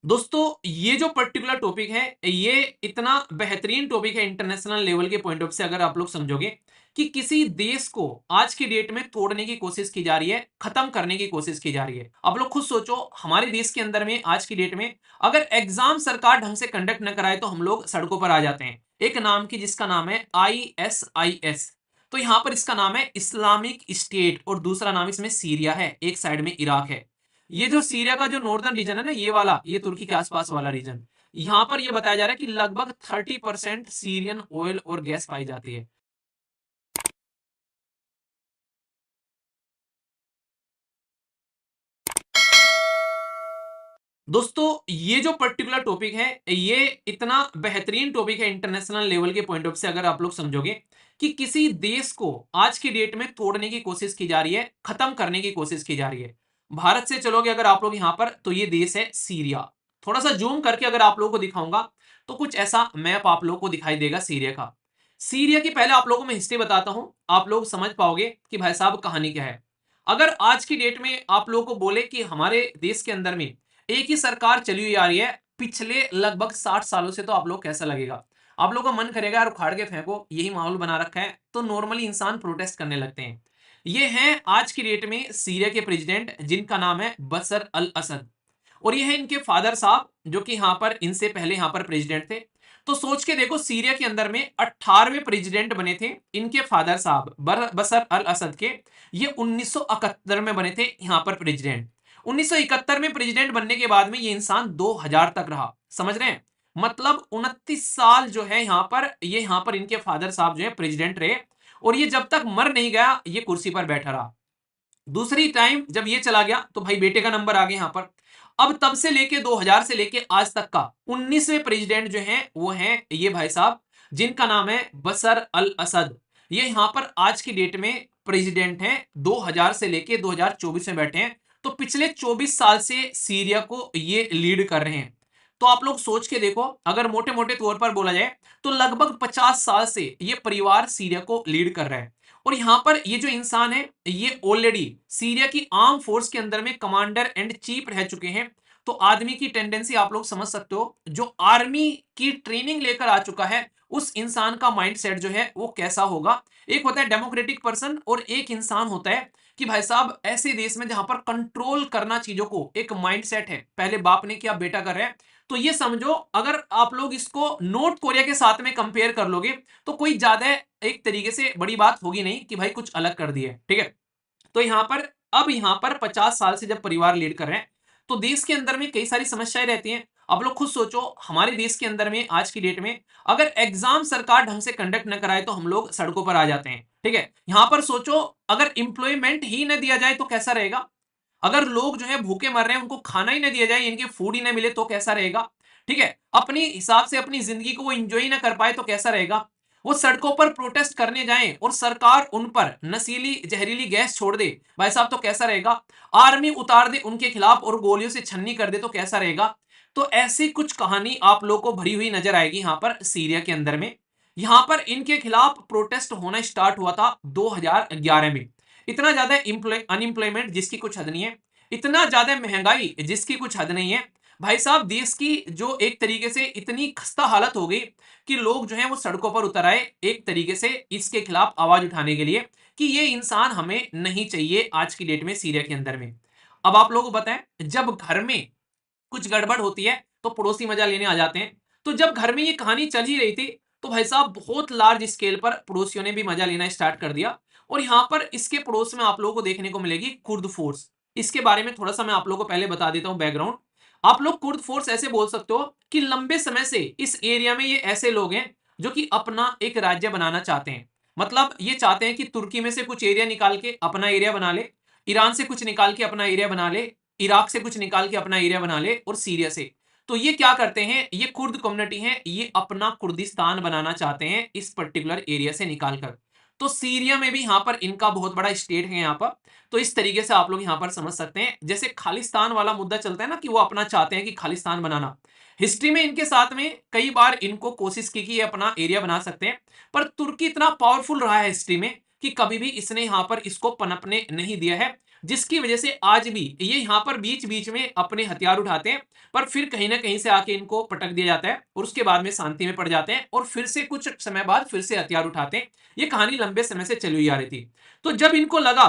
दोस्तों ये जो पर्टिकुलर टॉपिक है ये इतना बेहतरीन टॉपिक है इंटरनेशनल लेवल के पॉइंट ऑफ से अगर आप लोग समझोगे कि किसी देश को आज की डेट में तोड़ने की कोशिश की जा रही है, खत्म करने की कोशिश की जा रही है। आप लोग खुद सोचो, हमारे देश के अंदर में आज की डेट में अगर एग्जाम सरकार ढंग से कंडक्ट न कराए तो हम लोग सड़कों पर आ जाते हैं। एक नाम की जिसका नाम है ISIS। तो यहां पर इसका नाम है इस्लामिक स्टेट और दूसरा नाम इसमें सीरिया है, एक साइड में इराक है। ये जो सीरिया का जो नॉर्दर्न रीजन है ना, ये वाला, ये तुर्की के आसपास वाला रीजन, यहां पर ये बताया जा रहा है कि लगभग 30% सीरियन ऑयल और गैस पाई जाती है। दोस्तों ये जो पर्टिकुलर टॉपिक है ये इतना बेहतरीन टॉपिक है इंटरनेशनल लेवल के पॉइंट ऑफ से अगर आप लोग समझोगे कि किसी देश को आज की डेट में तोड़ने की कोशिश की जा रही है, खत्म करने की कोशिश की जा रही है। भारत से चलोगे अगर आप लोग यहां पर, तो ये देश है सीरिया। थोड़ा सा जूम करके अगर आप लोगों को दिखाऊंगा तो कुछ ऐसा मैप आप लोगों को दिखाई देगा सीरिया का। सीरिया की पहले आप लोगों को मैं हिस्ट्री बताता हूं, आप लोग समझ पाओगे कि भाई साहब कहानी क्या है। अगर आज की डेट में आप लोगों को बोले कि हमारे देश के अंदर में एक ही सरकार चली हुई आ रही है पिछले लगभग 60 सालों से, तो आप लोग कैसा लगेगा? आप लोगों का मन करेगा यार उखाड़ के फेंको, यही माहौल बना रखा है, तो नॉर्मली इंसान प्रोटेस्ट करने लगते हैं। ये हैं आज की डेट में सीरिया के प्रेसिडेंट जिनका नाम है बशर अल असद। और ये है इनके फादर साहब जो कि यहाँ पर इनसे पहले यहाँ पर प्रेसिडेंट थे। तो सोच के देखो, सीरिया के अंदर में 18वें प्रेसिडेंट बने थे इनके फादर साहब बशर अल असद के। ये 1971 में बने थे यहाँ पर प्रेसिडेंट। 1971 में प्रेसिडेंट बनने के बाद में ये इंसान 2000 तक रहा। समझ रहे हैं? मतलब 29 साल जो है यहाँ पर, ये यहाँ पर इनके फादर साहब जो है प्रेसिडेंट रहे। और ये जब तक मर नहीं गया ये कुर्सी पर बैठा रहा। दूसरी टाइम जब ये चला गया तो भाई बेटे का नंबर आ गया यहाँ पर। अब तब से लेके 2000 से लेके आज तक का 19वें प्रेसिडेंट जो है वो है ये भाई साहब जिनका नाम है बशर अल असद। ये यहाँ पर आज की डेट में प्रेसिडेंट हैं, 2000 से लेके 2024 में बैठे हैं। तो पिछले 24 साल से सीरिया को ये लीड कर रहे हैं। तो आप लोग सोच के देखो, अगर मोटे मोटे तौर पर बोला जाए तो लगभग 50 साल से ये परिवार सीरिया को लीड कर रहा है। और यहां पर ये जो इंसान है ये ऑलरेडी सीरिया की आर्म फोर्स के अंदर में कमांडर एंड चीफ रह चुके हैं। तो आदमी की टेंडेंसी आप लोग समझ सकते हो, जो आर्मी की ट्रेनिंग लेकर आ चुका है उस इंसान का माइंडसेट जो है वो कैसा होगा। एक होता है डेमोक्रेटिक पर्सन और एक इंसान होता है कि भाई साहब ऐसे देश में जहां पर कंट्रोल करना चीजों को, एक माइंडसेट है, पहले बाप ने किया बेटा कर रहे हैं। तो ये समझो, अगर आप लोग इसको नॉर्थ कोरिया के साथ में कंपेयर कर लोगे तो कोई ज्यादा एक तरीके से बड़ी बात होगी नहीं कि भाई कुछ अलग कर दिए, ठीक है। तो यहां पर अब यहां पर 50 साल से जब परिवार लीड कर रहे हैं तो देश के अंदर में कई सारी समस्याएं रहती हैं। आप लोग खुद सोचो, हमारे देश के अंदर में आज की डेट में अगर एग्जाम सरकार ढंग से कंडक्ट न कराए तो हम लोग सड़कों पर आ जाते हैं, ठीक है। यहां पर सोचो, अगर इंप्लॉयमेंट ही न दिया जाए तो कैसा रहेगा? अगर लोग जो है भूखे मर रहे हैं, उनको खाना ही ना दिया जाए, इनके फूड ही ना मिले तो कैसा रहेगा? ठीक है, अपनी हिसाब से अपनी जिंदगी को वो इंजॉय ही ना कर पाए तो कैसा रहेगा? वो सड़कों पर प्रोटेस्ट करने जाएं और सरकार उन पर नशीली जहरीली गैस छोड़ दे, भाई साहब, तो कैसा रहेगा? आर्मी उतार दे उनके खिलाफ और गोलियों से छन्नी कर दे तो कैसा रहेगा? तो ऐसी कुछ कहानी आप लोग को भरी हुई नजर आएगी यहाँ पर सीरिया के अंदर में। यहाँ पर इनके खिलाफ प्रोटेस्ट होना स्टार्ट हुआ था 2011 में। इतना ज्यादा अनएम्प्लॉयमेंट जिसकी कुछ हद नहीं है, इतना ज्यादा महंगाई जिसकी कुछ हद नहीं है। भाई साहब देश की जो एक तरीके से इतनी खस्ता हालत हो गई कि लोग जो है वो सड़कों पर उतर आए एक तरीके से इसके खिलाफ आवाज उठाने के लिए कि ये इंसान हमें नहीं चाहिए आज की डेट में सीरिया के अंदर में। अब आप लोगों को बताएं, जब घर में कुछ गड़बड़ होती है तो पड़ोसी मजा लेने आ जाते हैं। तो जब घर में ये कहानी चल ही रही थी तो भाई साहब बहुत लार्ज स्केल पर पड़ोसियों ने भी मजा लेना स्टार्ट कर दिया। और यहां पर इसके पड़ोस में आप लोगों को देखने को मिलेगी कुर्द फोर्स। इसके बारे में थोड़ा सा मैं आप लोगों को पहले बता देता हूं बैकग्राउंड। आप लोग कुर्द फोर्स ऐसे बोल सकते हो कि लंबे समय से इस एरिया में ये ऐसे लोग हैं जो कि अपना एक राज्य बनाना चाहते हैं। मतलब ये चाहते हैं कि तुर्की में से कुछ एरिया निकाल के अपना एरिया बना ले, ईरान से कुछ निकाल के अपना एरिया बना ले, इराक से कुछ निकाल के अपना एरिया बना ले, और सीरिया से। तो ये क्या करते हैं, ये कुर्द कम्युनिटी है, ये अपना कुर्दिस्तान बनाना चाहते हैं इस पर्टिकुलर एरिया से निकालकर। तो सीरिया में भी यहाँ पर इनका बहुत बड़ा स्टेट है यहाँ पर। तो इस तरीके से आप लोग यहाँ पर समझ सकते हैं, जैसे खालिस्तान वाला मुद्दा चलता है ना कि वो अपना चाहते हैं कि खालिस्तान बनाना। हिस्ट्री में इनके साथ में कई बार इनको कोशिश की कि ये अपना एरिया बना सकते हैं, पर तुर्की इतना पावरफुल रहा है हिस्ट्री में कि कभी भी इसने यहां पर इसको पनपने नहीं दिया है, जिसकी वजह से आज भी ये यहां पर बीच बीच में अपने हथियार उठाते हैं, पर फिर कहीं ना कहीं से आके इनको पटक दिया जाता है और उसके बाद में शांति में पड़ जाते हैं और फिर से कुछ समय बाद फिर से हथियार उठाते हैं। ये कहानी लंबे समय से चली हुई आ रही थी। तो जब इनको लगा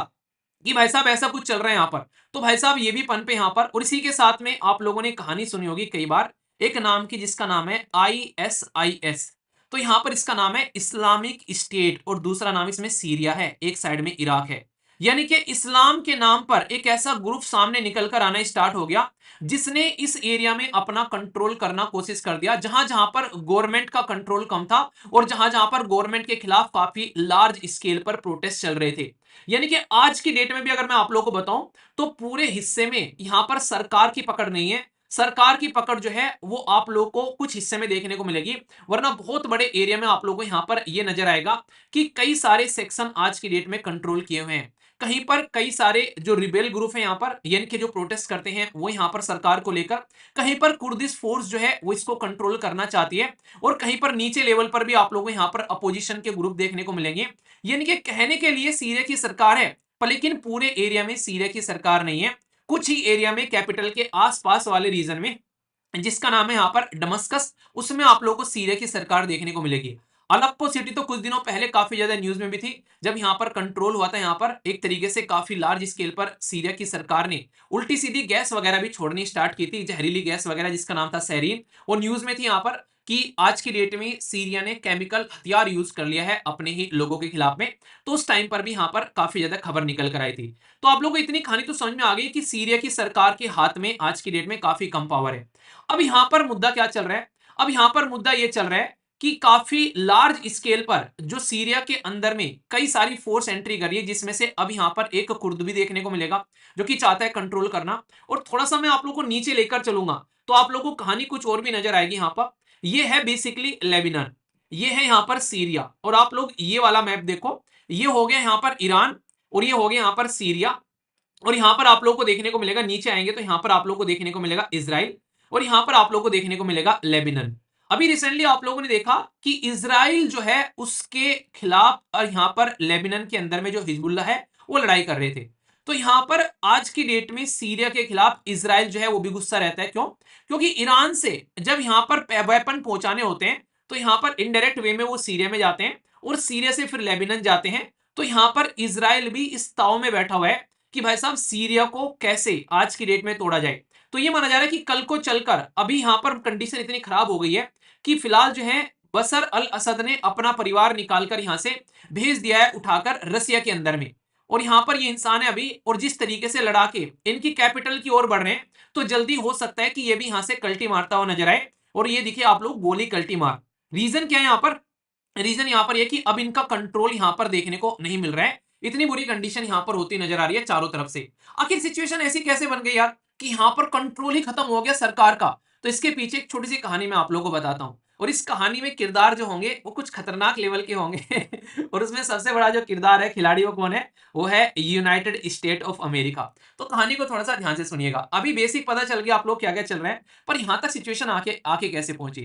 कि भाई साहब ऐसा कुछ चल रहा है यहाँ पर, तो भाई साहब ये भी पनपे यहाँ पर। और इसी के साथ में आप लोगों ने कहानी सुनी होगी कई बार, एक नाम की जिसका नाम है ISIS। तो यहाँ पर इसका नाम है इस्लामिक स्टेट और दूसरा नाम इसमें सीरिया है, एक साइड में इराक है। यानी कि इस्लाम के नाम पर एक ऐसा ग्रुप सामने निकल कर आना स्टार्ट हो गया जिसने इस एरिया में अपना कंट्रोल करना कोशिश कर दिया, जहां जहां पर गवर्नमेंट का कंट्रोल कम था और जहां जहां पर गवर्नमेंट के खिलाफ काफी लार्ज स्केल पर प्रोटेस्ट चल रहे थे। यानी कि आज की डेट में भी अगर मैं आप लोगों को बताऊं तो पूरे हिस्से में यहां पर सरकार की पकड़ नहीं है। सरकार की पकड़ जो है वो आप लोगों को कुछ हिस्से में देखने को मिलेगी, वरना बहुत बड़े एरिया में आप लोगों को यहां पर ये नजर आएगा कि कई सारे सेक्शन आज की डेट में कंट्रोल किए हुए हैं। कहीं पर कई सारे जो रिबेल ग्रुप है यहाँ पर, यानी कि जो प्रोटेस्ट करते हैं वो यहाँ पर सरकार को लेकर, कहीं पर कुर्दिश फोर्स जो है वो इसको कंट्रोल करना चाहती है, और कहीं पर नीचे लेवल पर भी आप लोगों को यहाँ पर अपोजिशन के ग्रुप देखने को मिलेंगे। यानी कि कहने के लिए सीरिया की सरकार है, पर लेकिन पूरे एरिया में सीरिया की सरकार नहीं है। कुछ ही एरिया में कैपिटल के आसपास वाले रीजन में, जिसका नाम है यहाँ पर डमस्कस, उसमें आप लोगों को सीरिया की सरकार देखने को मिलेगी। अलेप्पो सिटी तो कुछ दिनों पहले काफी ज्यादा न्यूज में भी थी, जब यहाँ पर कंट्रोल हुआ था, यहाँ पर एक तरीके से काफी लार्ज स्केल पर सीरिया की सरकार ने उल्टी सीधी गैस वगैरह भी छोड़नी स्टार्ट की थी, जहरीली गैस वगैरह जिसका नाम था सैरीन। और न्यूज में थी यहाँ पर कि आज की डेट में सीरिया ने केमिकल हथियार यूज कर लिया है अपने ही लोगों के खिलाफ में। तो उस टाइम पर भी यहाँ पर काफी ज्यादा खबर निकल कर आई थी। तो आप लोगों को इतनी कहानी तो समझ में आ गई कि सीरिया की सरकार के हाथ में आज की डेट में काफी कम पावर है। अब यहां पर मुद्दा क्या चल रहा है? अब यहां पर मुद्दा यह चल रहा है कि काफी लार्ज स्केल पर जो सीरिया के अंदर में कई सारी फोर्स एंट्री कर रही है, जिसमें से अब यहां पर एक कुर्द भी देखने को मिलेगा जो कि चाहता है कंट्रोल करना। और थोड़ा सा मैं आप लोगों को नीचे लेकर चलूंगा तो आप लोगों को कहानी कुछ और भी नजर आएगी। यहां पर यह है बेसिकली लेबनान, ये है यहां पर सीरिया, और आप लोग ये वाला मैप देखो, ये हो गया यहां पर ईरान, और ये हो गया यहां पर सीरिया। और यहां पर आप लोगों को देखने को मिलेगा, नीचे आएंगे तो यहां पर आप लोगों को देखने को मिलेगा इजराइल, और यहां पर आप लोगों को देखने को मिलेगा लेबनान। अभी रिसेंटली आप लोगों ने देखा कि इजराइल जो है उसके खिलाफ और यहां पर लेबनान के अंदर में जो हिजबुल्लाह है वो लड़ाई कर रहे थे। तो यहां पर आज की डेट में सीरिया के खिलाफ इजराइल जो है वो भी गुस्सा रहता है। क्यों? क्योंकि ईरान से जब यहां पर वेपन पहुंचाने होते हैं तो यहां पर इनडायरेक्ट वे में वो सीरिया में जाते हैं और सीरिया से फिर लेबनान जाते हैं। तो यहां पर इजराइल भी इस ताव में बैठा हुआ है कि भाई साहब सीरिया को कैसे आज की डेट में तोड़ा जाए। तो ये माना जा रहा है कि कल को चलकर अभी यहां पर कंडीशन इतनी खराब हो गई है कि फिलहाल जो है बसर अल असद ने अपना परिवार निकालकर यहां से भेज दिया है उठाकर रसिया के अंदर में। और यहां पर ये इंसान है अभी, और जिस तरीके से लड़ा के इनकी कैपिटल की ओर बढ़ रहे हैं तो जल्दी हो सकता है कि ये भी यहां से कल्टी मारता हुआ नजर आए। और ये देखिए आप लोग, गोली कल्टी मार। रीजन क्या है यहां पर? रीजन यहां पर यह कि अब इनका कंट्रोल यहां पर देखने को नहीं मिल रहा है। इतनी बुरी कंडीशन यहां पर होती नजर आ रही है चारों तरफ से। आखिर सिचुएशन ऐसी कैसे बन गई यार कि यहां पर कंट्रोल ही खत्म हो गया सरकार का? तो इसके पीछे एक छोटी सी कहानी मैं आप लोगों को बताता हूं, और इस कहानी में किरदार जो होंगे वो कुछ खतरनाक लेवल के होंगे और उसमें सबसे बड़ा जो किरदार है, खिलाड़ी, वो कौन है? वो है यूनाइटेड स्टेट ऑफ अमेरिका। तो कहानी को थोड़ा सा ध्यान से सुनिएगा। अभी बेसिक पता चल गया आप लोग क्या क्या चल रहा है, पर यहां तक सिचुएशन आके आके कैसे पहुंची।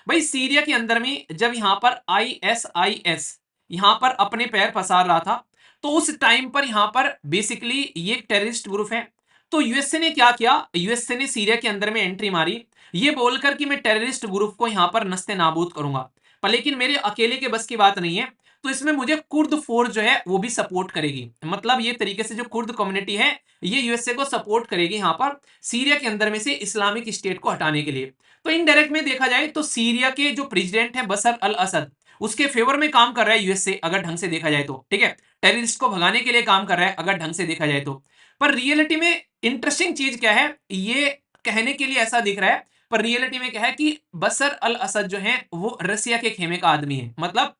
भाई सीरिया के अंदर में जब यहां पर ISIS यहां पर अपने पैर पसार रहा था, तो उस टाइम पर यहां पर बेसिकली ये एक टेररिस्ट ग्रुप है। तो यूएसए ने क्या किया? यूएसए ने सीरिया के अंदर में एंट्री मारी, ये बोलकर कि मैं टेररिस्ट ग्रुप को यहां पर नस्ते नाबूद करूंगा, पर लेकिन मेरे अकेले के बस की बात नहीं है, तो इसमें मुझे कुर्द फोर्स जो है वो भी सपोर्ट करेगी। मतलब ये तरीके से जो कुर्द कम्युनिटी है ये यूएसए को सपोर्ट करेगी यहां पर सीरिया के अंदर में से इस्लामिक स्टेट को हटाने के लिए। तो इनडायरेक्ट में देखा जाए तो सीरिया के जो प्रेसिडेंट है बसर अल असद, उसके फेवर में काम कर रहा है यूएसए, अगर ढंग से देखा जाए तो। ठीक है, टेररिस्ट को भगाने के लिए काम कर रहा है अगर ढंग से देखा जाए तो। पर रियलिटी में इंटरेस्टिंग चीज क्या है, ये कहने के लिए ऐसा दिख रहा है, पर रियलिटी में क्या है कि बसर अल असद जो है वो रसिया के खेमे का आदमी है। मतलब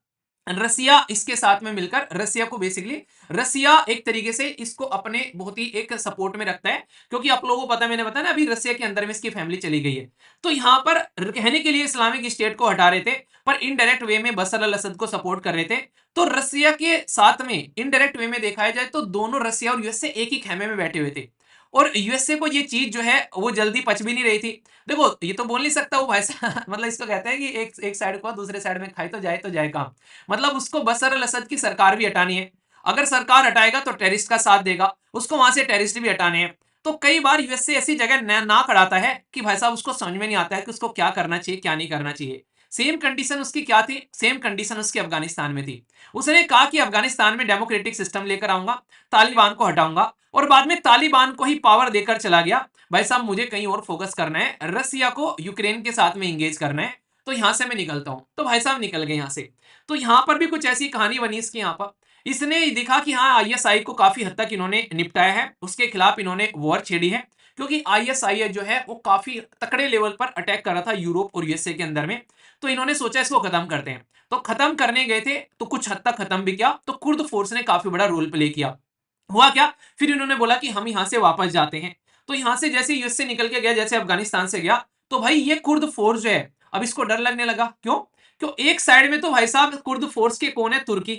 रसिया इसके साथ में मिलकर, रसिया को बेसिकली, रसिया एक तरीके से इसको अपने बहुत ही एक सपोर्ट में रखता है, क्योंकि आप लोगों को पता है, मैंने बताया ना अभी, रसिया के अंदर में इसकी फैमिली चली गई है। तो यहां पर कहने के लिए इस्लामिक स्टेट को हटा रहे थे, पर इनडायरेक्ट वे में बसर अल असद को सपोर्ट कर रहे थे। तो रसिया के साथ में इनडायरेक्ट वे में देखा जाए तो दोनों रसिया और यूएसए एक ही खेमे में बैठे हुए थे, और यूएसए को ये चीज जो है वो जल्दी पच भी नहीं रही थी। देखो ये तो बोल नहीं सकता वो भाई साहब मतलब इसको कहते हैं कि एक एक साइड को दूसरे साइड में खाई तो जाए काम। मतलब उसको बशर अल असद की सरकार भी हटानी है, अगर सरकार हटाएगा तो टेररिस्ट का साथ देगा, उसको वहां से टेररिस्ट भी हटाने हैं। तो कई बार यूएसए ऐसी जगह नाक अड़ाता है कि भाई साहब उसको समझ में नहीं आता है कि उसको क्या करना चाहिए क्या नहीं करना चाहिए। सेम कंडीशन उसकी क्या थी, सेम कंडीशन उसकी अफगानिस्तान में थी। उसने कहा कि अफगानिस्तान में डेमोक्रेटिक सिस्टम लेकर आऊंगा, तालिबान को हटाऊंगा, और बाद में तालिबान को ही पावर देकर चला गया। भाई साहब मुझे कहीं और फोकस करना है, रसिया को यूक्रेन के साथ में इंगेज करना है, तो यहां से मैं निकलता हूं। तो भाई साहब निकल गए यहां से। तो यहां पर भी कुछ ऐसी कहानी बनी इसकी। यहां पर इसने दिखा कि हाँ आईएसआई को काफी हद तक इन्होंने निपटाया है, उसके खिलाफ इन्होंने वॉर छेड़ी है, क्योंकि आईएसआई जो है वो काफी तकड़े लेवल पर अटैक कर रहा था यूरोप और यूएसए के अंदर में। तो इन्होंने सोचा इसको खत्म करते हैं। तो खत्म करने गए थे तो कुछ हद तक खत्म भी किया, तो कुर्द फोर्स ने काफी बड़ा रोल प्ले किया। हुआ क्या, फिर इन्होंने बोला कि हम यहां से वापस जाते हैं। तो यहां से जैसे यूएसए निकल के गया, जैसे अफगानिस्तान से गया, तो भाई ये कुर्द फोर्स जो है अब इसको डर लगने लगा। क्यों? क्यों एक साइड में तो भाई साहब कुर्द फोर्स के कौन है, तुर्की।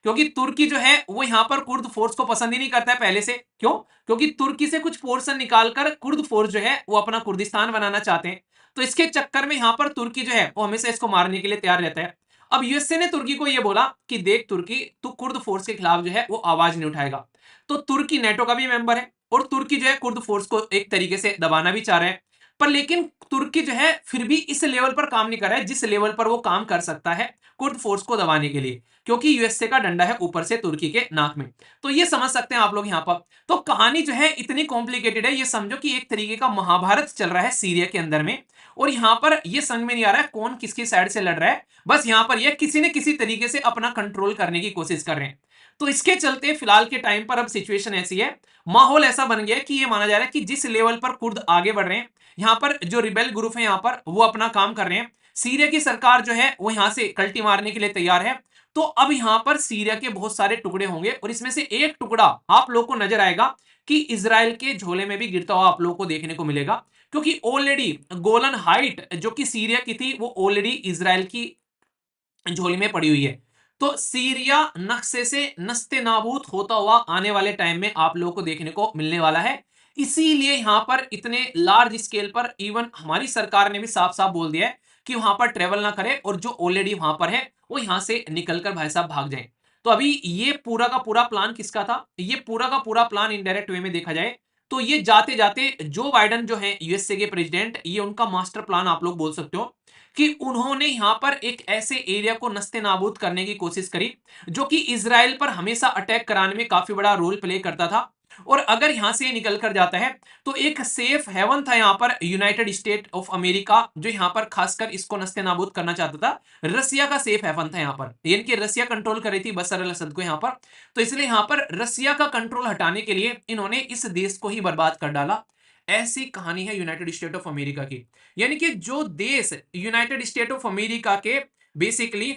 क्योंकि तुर्की जो है वो यहां पर कुर्द फोर्स को पसंद ही नहीं करता है पहले से। क्यों? क्योंकि तुर्की से कुछ पोर्शन निकालकर कुर्द फोर्स जो है वो अपना कुर्दिस्तान बनाना चाहते हैं। तो इसके चक्कर में यहां पर तुर्की जो है वो हमेशा इसको मारने के लिए तैयार रहता है। अब यूएसए ने तुर्की को यह बोला कि देख तुर्की, तू कुर्द फोर्स के खिलाफ जो है वो आवाज नहीं उठाएगा। तो तुर्की नेटो का भी मेंबर है, और तुर्की जो है कुर्द फोर्स को एक तरीके से दबाना भी चाह रहा है। पर लेकिन तुर्की जो है फिर भी इस लेवल पर काम नहीं कर रहा है जिस लेवल पर वो काम कर सकता है कुर्द फोर्स को दबाने के लिए, क्योंकि यूएसए का डंडा है ऊपर से तुर्की के नाक में। तो ये समझ सकते हैं आप लोग यहां पर। तो कहानी जो है इतनी कॉम्प्लिकेटेड है, ये समझो कि एक तरीके का महाभारत चल रहा है सीरिया के अंदर में। और यहां पर ये समझ में नहीं आ रहा है कौन किसकी साइड से लड़ रहा है। बस यहां पर ये किसी न किसी तरीके से अपना कंट्रोल करने की कोशिश कर रहे हैं। तो इसके चलते फिलहाल के टाइम पर अब सिचुएशन ऐसी है, माहौल ऐसा बन गया है कि ये माना जा रहा है कि जिस लेवल पर कुर्द आगे बढ़ रहे हैं, यहां पर जो रिबेल ग्रुप है यहां पर वो अपना काम कर रहे हैं। सीरिया की सरकार जो है वो यहां से कल्टी मारने के लिए तैयार है। तो अब यहां पर सीरिया के बहुत सारे टुकड़े होंगे, और इसमें से एक टुकड़ा आप लोग को नजर आएगा कि इजराइल के झोले में भी गिरता हुआ आप लोग को देखने को मिलेगा। क्योंकि ऑलरेडी गोलन हाइट जो कि सीरिया की थी वो ऑलरेडी इजराइल की झोली में पड़ी हुई है। तो सीरिया नक्शे से नस्ते नाबूद होता हुआ आने वाले टाइम में आप लोगों को देखने को मिलने वाला है। इसीलिए यहां पर इतने लार्ज स्केल पर इवन हमारी सरकार ने भी साफ साफ बोल दिया है कि वहां पर ट्रेवल ना करें, और जो ऑलरेडी वहां पर है वो यहां से निकलकर भाई साहब भाग जाएं। तो अभी ये पूरा का पूरा प्लान किसका था, ये पूरा का पूरा प्लान इनडायरेक्ट वे में देखा जाए तो ये जाते जाते जो बाइडन जो है यूएसए के प्रेसिडेंट, ये उनका मास्टर प्लान आप लोग बोल सकते हो कि उन्होंने यहां पर एक ऐसे एरिया को नस्ते नाबूद करने की कोशिश करी जो कि इजराइल पर हमेशा अटैक कराने में काफी बड़ा रोल प्ले करता था। और अगर यहां से निकल कर जाता है तो एक सेफ हेवन था यहां पर यूनाइटेड स्टेट ऑफ अमेरिका, जो यहां पर खासकर इसको नस्ते नाबूद करना चाहता था। रसिया का सेफ हेवन था यहां पर, यानी कि रसिया कंट्रोल कर रही थी बशर अल असद को यहां पर। तो इसलिए यहां पर रसिया का कंट्रोल हटाने के लिए इन्होंने इस देश को ही बर्बाद कर डाला। ऐसी कहानी है यूनाइटेड स्टेट ऑफ अमेरिका की। यानी कि जो देश यूनाइटेड स्टेट ऑफ अमेरिका के बेसिकली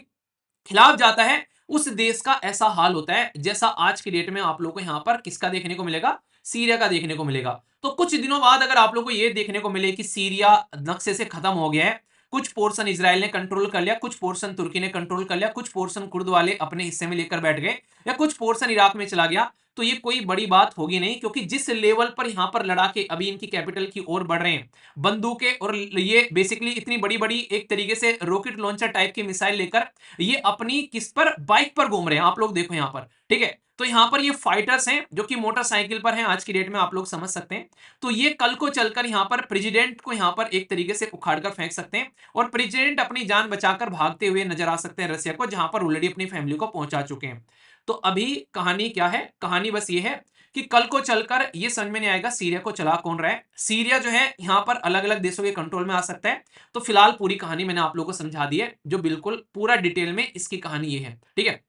खिलाफ जाता है, उस देश का ऐसा हाल होता है जैसा आज की डेट में आप लोगों को यहां पर किसका देखने को मिलेगा, सीरिया का देखने को मिलेगा। तो कुछ दिनों बाद अगर आप लोगों को यह देखने को मिले कि सीरिया नक्शे से खत्म हो गया है, कुछ पोर्शन इजराइल ने कंट्रोल कर लिया, कुछ पोर्शन तुर्की ने कंट्रोल कर लिया, कुछ पोर्शन कुर्द वाले अपने हिस्से में लेकर बैठ गए, या कुछ पोर्शन इराक में चला गया, तो ये कोई बड़ी बात होगी नहीं। क्योंकि जिस लेवल पर यहां पर लड़ाके अभी इनकी कैपिटल की ओर बढ़ रहे हैं, बंदूकें और ये बेसिकली इतनी बड़ी बड़ी एक तरीके से रॉकेट लॉन्चर टाइप की मिसाइल लेकर ये अपनी किस पर, बाइक पर घूम रहे हैं। आप लोग देखो यहां पर, ठीक है। तो यहां पर ये फाइटर्स हैं जो कि मोटरसाइकिल पर हैं आज की डेट में, आप लोग समझ सकते हैं। तो ये कल को चलकर यहां पर प्रेसिडेंट को यहां पर एक तरीके से उखाड़ कर फेंक सकते हैं, और प्रेसिडेंट अपनी जान बचाकर भागते हुए नजर आ सकते हैं रसिया को, जहां पर ऑलरेडी अपनी फैमिली को पहुंचा चुके हैं। तो अभी कहानी क्या है, कहानी बस ये है कि कल को चलकर ये समझ में नहीं आएगा सीरिया को चला कौन रहा है। सीरिया जो है यहां पर अलग अलग देशों के कंट्रोल में आ सकता है। तो फिलहाल पूरी कहानी मैंने आप लोगों को समझा दी है, जो बिल्कुल पूरा डिटेल में इसकी कहानी ये है, ठीक है।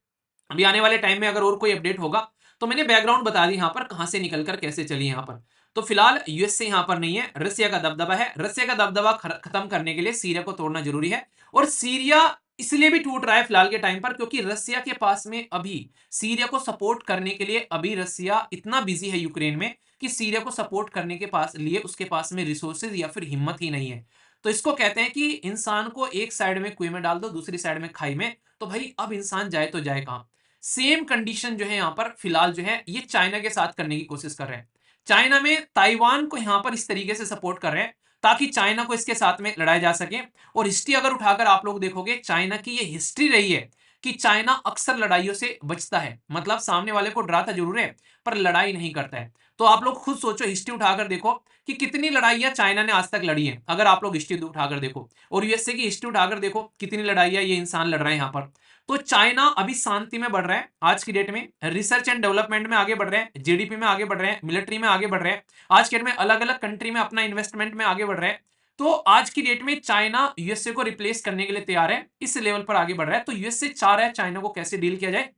अभी आने वाले टाइम में अगर और कोई अपडेट होगा तो मैंने बैकग्राउंड बता दी यहां पर कहां से निकलकर कैसे चली यहां पर। तो फिलहाल यूएसए यहां पर नहीं है, रसिया का दबदबा है। रसिया का दबदबा खत्म करने के लिए सीरिया को तोड़ना जरूरी है। और सीरिया इसलिए भी टूट रहा है फिलहाल के टाइम पर क्योंकि रसिया के पास में अभी सीरिया को सपोर्ट करने के लिए, अभी रसिया इतना बिजी है यूक्रेन में कि सीरिया को सपोर्ट करने के पास लिए उसके पास में रिसोर्सेज या फिर हिम्मत ही नहीं है। तो इसको कहते हैं कि इंसान को एक साइड में कुएं में डाल दो, दूसरी साइड में खाई में, तो भाई अब इंसान जाए तो जाए कहां। सेम कंडीशन जो है यहां पर फिलहाल जो है ये चाइना के साथ करने की कोशिश कर रहे हैं। चाइना में ताइवान को यहां पर इस तरीके से सपोर्ट कर रहे हैं ताकि चाइना को इसके साथ में लड़ाया जा सके। और हिस्ट्री अगर उठाकर आप लोग देखोगे, चाइना की ये हिस्ट्री रही है कि चाइना अक्सर लड़ाइयों से बचता है, मतलब सामने वाले को डराता जरूर है पर लड़ाई नहीं करता है। तो आप लोग खुद सोचो, हिस्ट्री उठाकर देखो कि कितनी लड़ाइयां चाइना ने आज तक लड़ी है। अगर आप लोग हिस्ट्री उठाकर देखो और यूएसए की हिस्ट्री उठाकर देखो कितनी लड़ाइयां ये इंसान लड़ रहे हैं यहाँ पर। तो चाइना अभी शांति में बढ़ रहा है आज की डेट में, रिसर्च एंड डेवलपमेंट में आगे बढ़ रहे हैं, जीडीपी में आगे बढ़ रहे हैं, मिलिट्री में आगे बढ़ रहे हैं, आज के डेट में अलग अलग कंट्री में अपना इन्वेस्टमेंट में आगे बढ़ रहे हैं। तो आज की डेट में चाइना यूएसए को रिप्लेस करने के लिए तैयार है, इस लेवल पर आगे बढ़ रहा है। तो यूएसए चाह रहा है चाइना को कैसे डील किया जाए,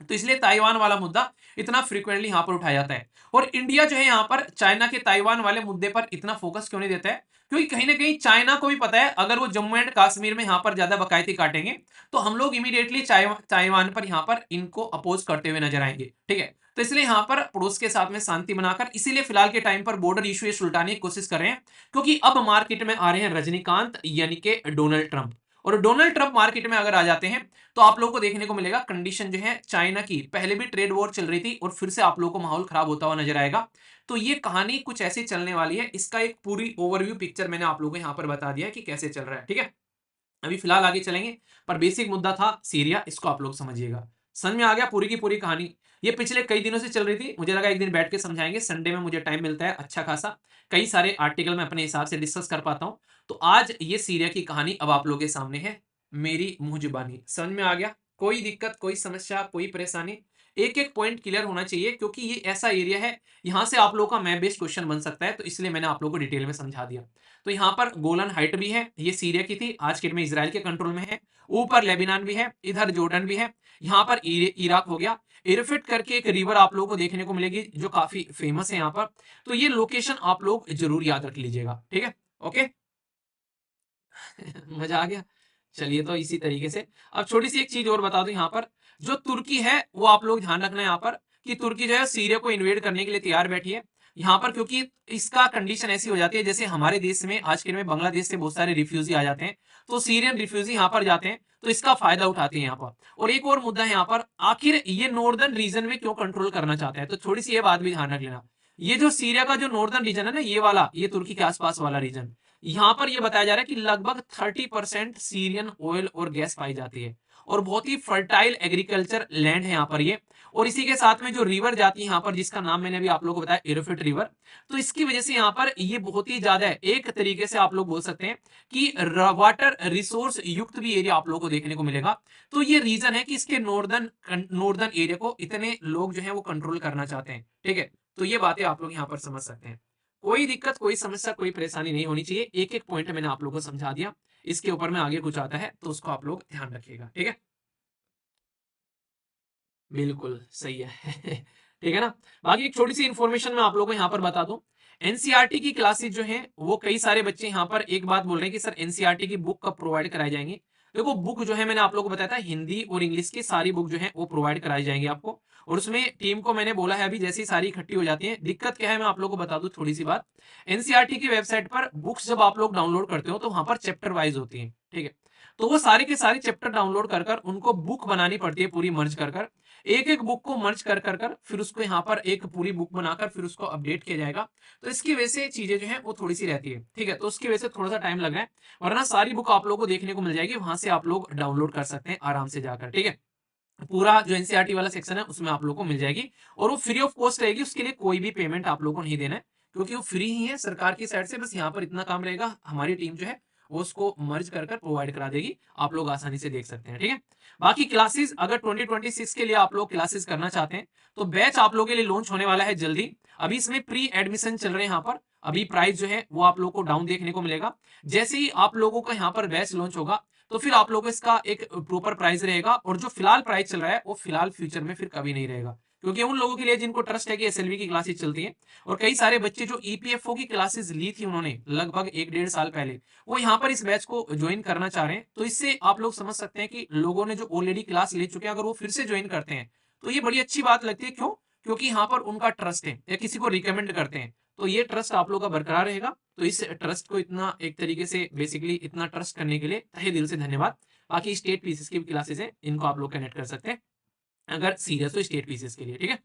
तो इसलिए ताइवान वाला मुद्दा इतना फ्रीक्वेंटली यहां पर उठाया जाता है। और इंडिया जो है यहां पर चाइना के ताइवान वाले मुद्दे पर इतना फोकस क्यों नहीं देता है, क्योंकि कहीं ना कहीं चाइना को भी पता है अगर वो जम्मू एंड कश्मीर में यहां पर ज्यादा बकायती काटेंगे तो हम लोग इमीडिएटली ताइवान पर यहां पर इनको अपोज करते हुए नजर आएंगे। ठीक है, तो इसलिए यहां पर पड़ोस के साथ में शांति बनाकर इसीलिए फिलहाल के टाइम पर बॉर्डर इशू ये सुलटाने की कोशिश कर रहे हैं, क्योंकि अब मार्केट में आ रहे हैं रजनीकांत यानी कि डोनाल्ड ट्रंप। और डोनाल्ड ट्रंप मार्केट में अगर आ जाते हैं तो आप लोगों को देखने को मिलेगा कंडीशन जो है चाइना की, पहले भी ट्रेड वॉर चल रही थी और फिर से आप लोगों को माहौल खराब होता हुआ नजर आएगा। तो ये कहानी कुछ ऐसी चलने वाली है, इसका एक पूरी ओवरव्यू पिक्चर मैंने आप लोगों को यहां पर बता दिया है कि कैसे चल रहा है। ठीक है, अभी फिलहाल आगे चलेंगे, पर बेसिक मुद्दा था सीरिया, इसको आप लोग समझिएगा। समझ में आ गया पूरी की पूरी कहानी। ये पिछले कई दिनों से चल रही थी, मुझे लगा एक दिन बैठ के समझाएंगे, संडे में मुझे टाइम मिलता है अच्छा खासा, कई सारे आर्टिकल मैं अपने हिसाब से डिस्कस कर पाता हूं। तो आज ये सीरिया की कहानी अब आप लोगों के सामने है, मेरी मुंह जुबानी। समझ में आ गया, कोई दिक्कत कोई समस्या कोई परेशानी, एक एक पॉइंट क्लियर होना चाहिए, क्योंकि ये ऐसा एरिया है यहां से आप लोगों का मैप बेस्ड क्वेश्चन बन सकता है, तो इसलिए मैंने आप लोगों को डिटेल में समझा दिया। तो यहाँ पर गोलन हाइट भी है, ये सीरिया की थी, आज के डेट में इसराइल के कंट्रोल में है। ऊपर लेबनान भी है, इधर जॉर्डन भी है, यहाँ पर इराक हो गया। इरफिट करके एक रिवर आप लोगों को देखने को मिलेगी जो काफी फेमस है यहाँ पर। तो ये लोकेशन आप लोग जरूर याद रख लीजिएगा। ठीक है, ओके। मजा आ गया। चलिए, तो इसी तरीके से अब छोटी सी एक चीज और बता दूं, यहाँ पर जो तुर्की है वो आप लोग ध्यान रखना है यहाँ पर, कि तुर्की जो है सीरिया को इन्वेड करने के लिए तैयार बैठी है यहाँ पर, क्योंकि इसका कंडीशन ऐसी हो जाती है जैसे हमारे देश में आज के दिन में बांग्लादेश से बहुत सारे रिफ्यूजी आ जाते हैं, तो सीरियन रिफ्यूजी यहाँ पर जाते हैं, तो इसका फायदा उठाते हैं यहाँ पर। और एक और मुद्दा है यहाँ पर, आखिर ये नॉर्दर्न रीजन में क्यों कंट्रोल करना चाहते हैं, तो थोड़ी सी ये बात भी ध्यान रख लेना। ये जो सीरिया का जो नॉर्दर्न रीजन है ना, ये वाला, ये तुर्की के आसपास वाला रीजन, यहां पर यह बताया जा रहा है कि लगभग 30% सीरियन ऑयल और गैस पाई जाती है, और बहुत ही फर्टाइल एग्रीकल्चर लैंड है यहाँ पर ये। और इसी के साथ में जो रिवर जाती है यहाँ पर, जिसका नाम मैंने अभी आप लोगों को बताया, इरफिट रिवर, तो इसकी वजह से यहाँ पर ये बहुत ही ज्यादा है, एक तरीके से आप लोग बोल सकते हैं कि वाटर रिसोर्स युक्त भी एरिया आप लोगों को देखने को मिलेगा। तो ये रीजन है कि इसके नॉर्दर्न नॉर्दर्न एरिया को इतने लोग जो है वो कंट्रोल करना चाहते हैं। ठीक है, तो ये बातें आप लोग यहाँ पर समझ सकते हैं। कोई दिक्कत कोई समस्या कोई परेशानी नहीं होनी चाहिए, एक एक पॉइंट मैंने आप लोगों को समझा दिया, इसके ऊपर में आगे कुछ आता है तो उसको आप लोग ध्यान रखिएगा। ठीक है, बिल्कुल सही है। ठीक है ना। बाकी एक छोटी सी इंफॉर्मेशन मैं आप लोगों को यहाँ पर बता दूं, एनसीईआरटी की क्लासेस जो हैं वो कई सारे बच्चे यहाँ पर एक बात बोल रहे हैं कि सर एनसीईआरटी की बुक कब प्रोवाइड कराई जाएंगी। देखो, बुक जो है मैंने आप लोगों को बताया था, हिंदी और इंग्लिश की सारी बुक जो है वो प्रोवाइड कराई जाएंगी आपको, और उसमें टीम को मैंने बोला है अभी जैसी सारी इकट्ठी हो जाती है। दिक्कत क्या है मैं आप लोगों को बता दूं थोड़ी सी बात, एनसीईआरटी की वेबसाइट पर बुक्स जब आप लोग डाउनलोड करते हो तो वहां पर चैप्टर वाइज होती है। ठीक है, तो वो सारे के सारे चैप्टर डाउनलोड कर कर उनको बुक बनानी पड़ती है पूरी मर्ज कर कर, एक एक बुक को मर्ज कर कर कर फिर उसको यहाँ पर एक पूरी बुक बनाकर फिर उसको अपडेट किया जाएगा। तो इसकी वजह से चीजें जो है वो थोड़ी सी रहती है। ठीक है, तो उसकी वजह से थोड़ा सा टाइम लग रहा है, वरना सारी बुक आप लोगों को देखने को मिल जाएगी, वहां से आप लोग डाउनलोड कर सकते हैं आराम से जाकर। ठीक है, पूरा जो एनसीईआरटी वाला सेक्शन है उसमें आप लोगों को मिल जाएगी, और वो फ्री ऑफ कॉस्ट रहेगी, उसके लिए कोई भी पेमेंट आप लोगों को नहीं देना है, क्योंकि वो फ्री ही है सरकार की साइड से। बस यहाँ पर इतना काम रहेगा, हमारी टीम जो है वो उसको मर्ज कर कर प्रोवाइड करा देगी, आप लोग आसानी से देख सकते हैं। ठीक है, बाकी क्लासेस अगर 2026 के लिए आप लोग क्लासेस करना चाहते हैं तो बैच आप लोगों के लिए लॉन्च होने वाला है जल्दी। अभी इसमें प्री एडमिशन चल रहे हैं यहाँ पर, अभी प्राइस जो है वो आप लोग को डाउन देखने को मिलेगा। जैसे ही आप लोगों का यहाँ पर बैच लॉन्च होगा तो फिर आप लोगों को इसका एक प्रॉपर प्राइस रहेगा, और जो फिलहाल प्राइस चल रहा है वो फिलहाल फ्यूचर में फिर कभी नहीं रहेगा, क्योंकि उन लोगों के लिए जिनको ट्रस्ट है कि एसएलवी की क्लासेस चलती हैं, और कई सारे बच्चे जो ईपीएफओ की क्लासेस ली थी उन्होंने लगभग 1-1.5 साल पहले, वो यहाँ पर इस बैच को ज्वाइन करना चाह रहे हैं। तो इससे आप लोग समझ सकते हैं कि लोगों ने जो ऑलरेडी क्लास ले चुके हैं अगर वो फिर से ज्वाइन करते हैं तो ये बड़ी अच्छी बात लगती है। क्यों? क्योंकि यहाँ पर उनका ट्रस्ट है या किसी को रिकमेंड करते हैं, तो ये ट्रस्ट आप लोग का बरकरार रहेगा। तो इस ट्रस्ट को इतना एक तरीके से बेसिकली इतना ट्रस्ट करने के लिए तहे दिल से धन्यवाद। बाकी स्टेट पीसीएस की भी क्लासेस हैं, इनको आप लोग कनेक्ट कर सकते हैं अगर सीरियस हो स्टेट पीसीएस के लिए। ठीक है।